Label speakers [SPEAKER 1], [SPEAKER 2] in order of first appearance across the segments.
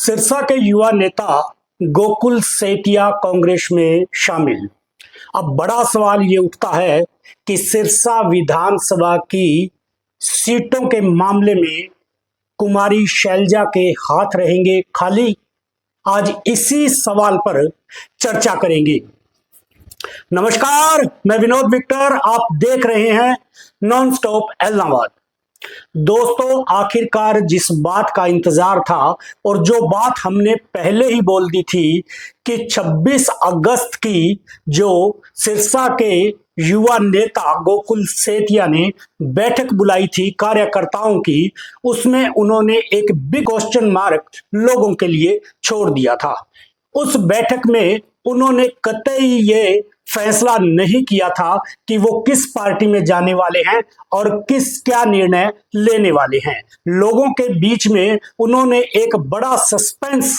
[SPEAKER 1] सिरसा के युवा नेता गोकुल सेतिया कांग्रेस में शामिल। अब बड़ा सवाल ये उठता है कि सिरसा विधानसभा की सीटों के मामले में कुमारी शैलजा के हाथ रहेंगे खाली। आज इसी सवाल पर चर्चा करेंगे। नमस्कार, मैं विनोद विक्टर, आप देख रहे हैं नॉन स्टॉप एलनाबाद। दोस्तों, आखिरकार जिस बात का इंतजार था और जो बात हमने पहले ही बोल दी थी कि 26 अगस्त की जो सिरसा के युवा नेता गोकुल सेतिया ने बैठक बुलाई थी कार्यकर्ताओं की, उसमें उन्होंने एक बिग क्वेश्चन मार्क लोगों के लिए छोड़ दिया था। उस बैठक में उन्होंने कतई ये फैसला नहीं किया था कि वो किस पार्टी में जाने वाले हैं और क्या निर्णय लेने वाले हैं। लोगों के बीच में उन्होंने एक बड़ा सस्पेंस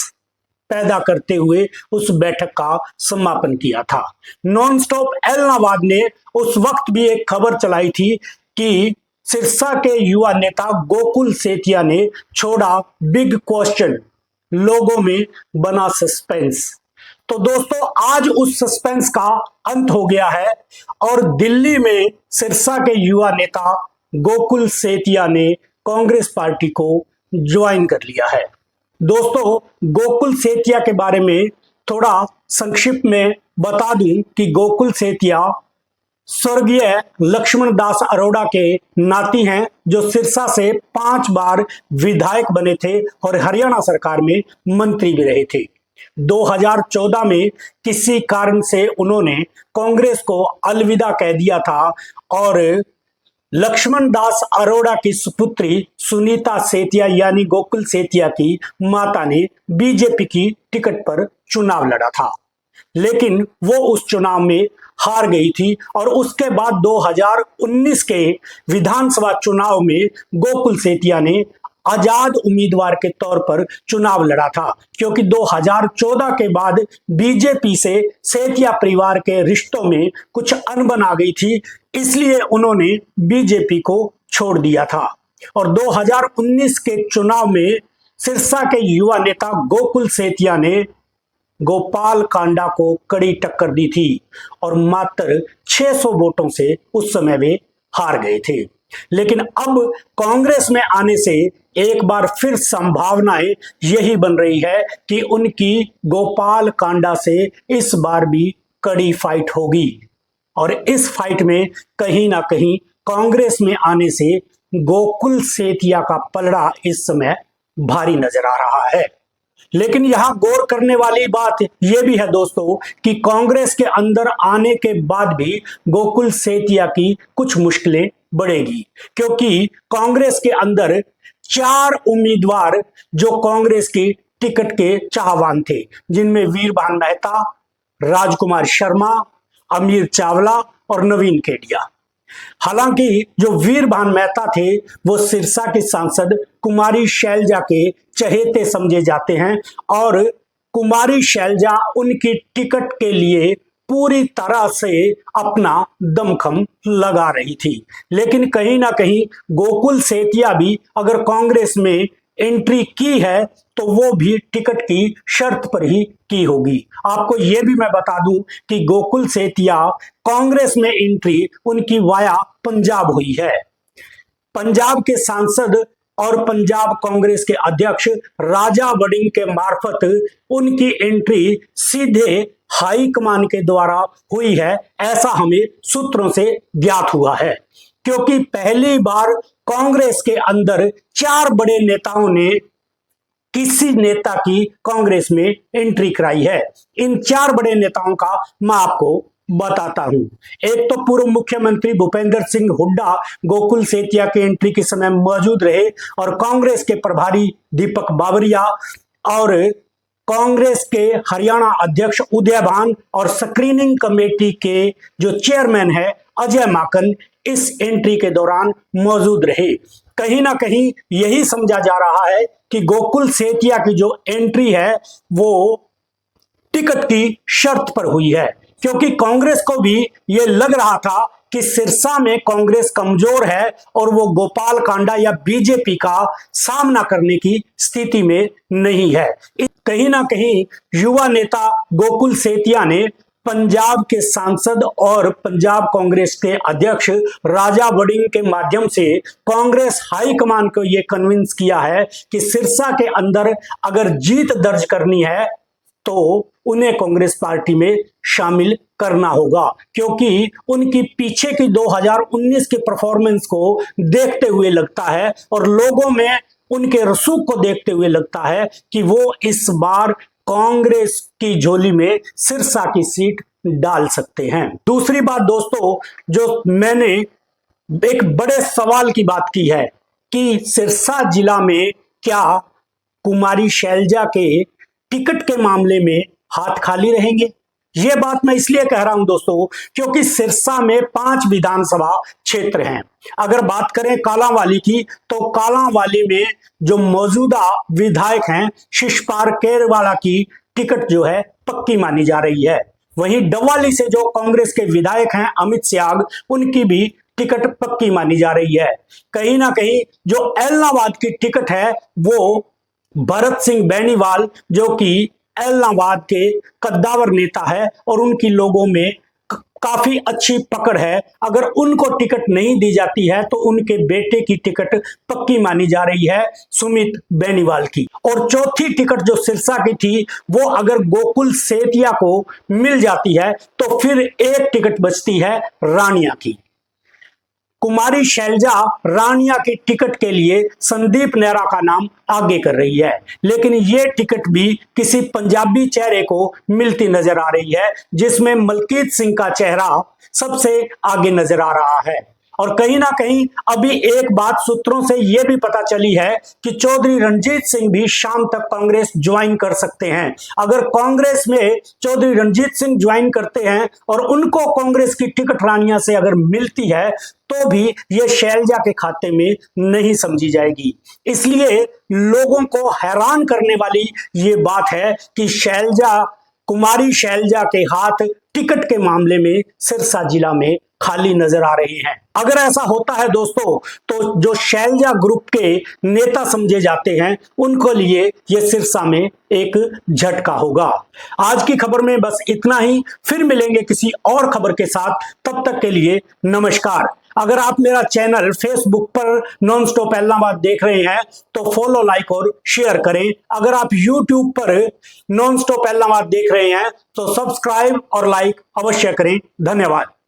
[SPEAKER 1] पैदा करते हुए उस बैठक का समापन किया था। नॉन स्टॉप एलनाबाद ने उस वक्त भी एक खबर चलाई थी कि सिरसा के युवा नेता गोकुल सेतिया ने छोड़ा बिग क्वेश्चन, लोगों में बना सस्पेंस। तो दोस्तों, आज उस सस्पेंस का अंत हो गया है और दिल्ली में सिरसा के युवा नेता गोकुल सेतिया ने कांग्रेस पार्टी को ज्वाइन कर लिया है। दोस्तों, गोकुल सेतिया के बारे में थोड़ा संक्षिप्त में बता दूं कि गोकुल सेतिया स्वर्गीय लक्ष्मण दास अरोड़ा के नाती हैं, जो सिरसा से 5 बार विधायक बने थे और हरियाणा सरकार में मंत्री भी रहे थे। 2014 में किसी कारण से उन्होंने कांग्रेस को अलविदा कह दिया था और लक्ष्मण दास अरोड़ा की सुपुत्री सुनीता सेतिया यानी गोकुल सेतिया की माता ने बीजेपी की टिकट पर चुनाव लड़ा था, लेकिन वो उस चुनाव में हार गई थी और उसके बाद 2019 के विधानसभा चुनाव में गोकुल सेतिया ने आजाद उम्मीदवार के तौर पर चुनाव लड़ा था, क्योंकि 2014 के बाद बीजेपी से सेतिया परिवार के रिश्तों में कुछ अनबन आ गई थी, इसलिए उन्होंने बीजेपी को छोड़ दिया था। और 2019 के चुनाव में सिरसा के युवा नेता गोकुल सेतिया ने गोपाल कांडा को कड़ी टक्कर दी थी और मात्र 600 वोटों से उस समय वे हार गए थे। लेकिन अब कांग्रेस में आने से एक बार फिर संभावनाएं यही बन रही है कि उनकी गोपाल कांडा से इस बार भी कड़ी फाइट होगी और इस फाइट में कहीं ना कहीं कांग्रेस में आने से गोकुल सेतिया का पलड़ा इस समय भारी नजर आ रहा है। लेकिन यहां गौर करने वाली बात यह भी है दोस्तों कि कांग्रेस के अंदर आने के बाद भी गोकुल सेतिया की कुछ मुश्किलें बढ़ेगी, क्योंकि कांग्रेस के अंदर 4 उम्मीदवार जो कांग्रेस की टिकट के चाहवान थे, जिनमें वीरभान मेहता, राजकुमार शर्मा, अमीर चावला और नवीन केडिया। हालांकि जो वीरभान मेहता थे वो सिरसा की सांसद कुमारी शैलजा के चहेते समझे जाते हैं और कुमारी शैलजा उनकी टिकट के लिए पूरी तरह से अपना दमखम लगा रही थी। लेकिन कहीं ना कहीं गोकुल सेतिया भी अगर कांग्रेस में एंट्री की है तो वो भी टिकट की शर्त पर ही की होगी। आपको ये भी मैं बता दूं कि गोकुल सेतिया कांग्रेस में एंट्री उनकी वाया पंजाब हुई है। पंजाब के सांसद और पंजाब कांग्रेस के अध्यक्ष राजा वड़िंग के मार्फत उनकी एंट्री सीधे हाई कमान के द्वारा हुई है, ऐसा हमें सूत्रों से ज्ञात हुआ है। क्योंकि पहली बार कांग्रेस के अंदर 4 बड़े नेताओं ने किसी नेता की कांग्रेस में एंट्री कराई है। इन 4 बड़े नेताओं का मैं आपको बताता हूं। एक तो पूर्व मुख्यमंत्री भूपेंद्र सिंह हुड्डा गोकुल सेतिया के एंट्री के समय मौजूद रहे और कांग्रेस के प्रभारी दीपक बावरिया और कांग्रेस के हरियाणा अध्यक्ष उदयभान और स्क्रीनिंग कमेटी के जो चेयरमैन है अजय माकन इस एंट्री के दौरान मौजूद रहे। कहीं ना कहीं यही समझा जा रहा है कि गोकुल सेतिया की जो एंट्री है वो टिकट की शर्त पर हुई है, क्योंकि कांग्रेस को भी यह लग रहा था कि सिरसा में कांग्रेस कमजोर है और वो गोपाल कांडा या बीजेपी का सामना करने की स्थिति में नहीं है। कहीं ना कहीं युवा नेता गोकुल सेतिया ने पंजाब के सांसद और पंजाब कांग्रेस के अध्यक्ष राजा वड़िंग के माध्यम से कांग्रेस हाईकमान को यह कन्विंस किया है कि सिरसा के अंदर अगर जीत दर्ज करनी है तो उन्हें कांग्रेस पार्टी में शामिल करना होगा, क्योंकि उनकी पीछे की 2019 के परफॉर्मेंस को देखते हुए लगता है और लोगों में उनके रसूख को देखते हुए लगता है कि वो इस बार कांग्रेस की झोली में सिरसा की सीट डाल सकते हैं। दूसरी बात दोस्तों, जो मैंने एक बड़े सवाल की बात की है कि सिरसा जिला में क्या कुमारी शैलजा के टिकट के मामले में हाथ खाली रहेंगे। यह बात मैं इसलिए कह रहा हूं दोस्तों क्योंकि सिरसा में 5 विधानसभा क्षेत्र हैं। अगर बात करें कालांवाली की तो कालांवाली में जो मौजूदा विधायक हैं शिशपाल केरवाला की टिकट जो है पक्की मानी जा रही है। वहीं डबवाली से जो कांग्रेस के विधायक हैं अमित सियाग, उनकी भी टिकट पक्की मानी जा रही है। कहीं ना कहीं जो एलनाबाद की टिकट है वो भरत सिंह बेनीवाल जो कि एलनाबाद के कद्दावर नेता है और उनकी लोगों में काफी अच्छी पकड़ है, अगर उनको टिकट नहीं दी जाती है तो उनके बेटे की टिकट पक्की मानी जा रही है सुमित बेनीवाल की। और चौथी टिकट जो सिरसा की थी वो अगर गोकुल सेतिया को मिल जाती है तो फिर एक टिकट बचती है रानिया की। कुमारी शैलजा रानिया की टिकट के लिए संदीप नेहरा का नाम आगे कर रही है, लेकिन ये टिकट भी किसी पंजाबी चेहरे को मिलती नजर आ रही है जिसमें मलकीत सिंह का चेहरा सबसे आगे नजर आ रहा है। और कहीं ना कहीं अभी एक बात सूत्रों से यह भी पता चली है कि चौधरी रणजीत सिंह भी शाम तक कांग्रेस ज्वाइन कर सकते हैं। अगर कांग्रेस में चौधरी रणजीत सिंह ज्वाइन करते हैं और उनको कांग्रेस की टिकट रानिया से अगर मिलती है तो भी यह शैलजा के खाते में नहीं समझी जाएगी। इसलिए लोगों को हैरान करने वाली ये बात है कि कुमारी शैलजा के हाथ टिकट के मामले में सिरसा जिला में खाली नजर आ रहे हैं। अगर ऐसा होता है दोस्तों तो जो शैलजा ग्रुप के नेता समझे जाते हैं उनको लिए ये सिरसा में एक झटका होगा। आज की खबर में बस इतना ही, फिर मिलेंगे किसी और खबर के साथ, तब तक के लिए नमस्कार। अगर आप मेरा चैनल फेसबुक पर नॉन स्टॉप एलनाबाद देख रहे हैं तो फॉलो, लाइक और शेयर करें। अगर आप यूट्यूब पर नॉन स्टॉप एलनाबाद देख रहे हैं तो सब्सक्राइब और लाइक अवश्य करें। धन्यवाद।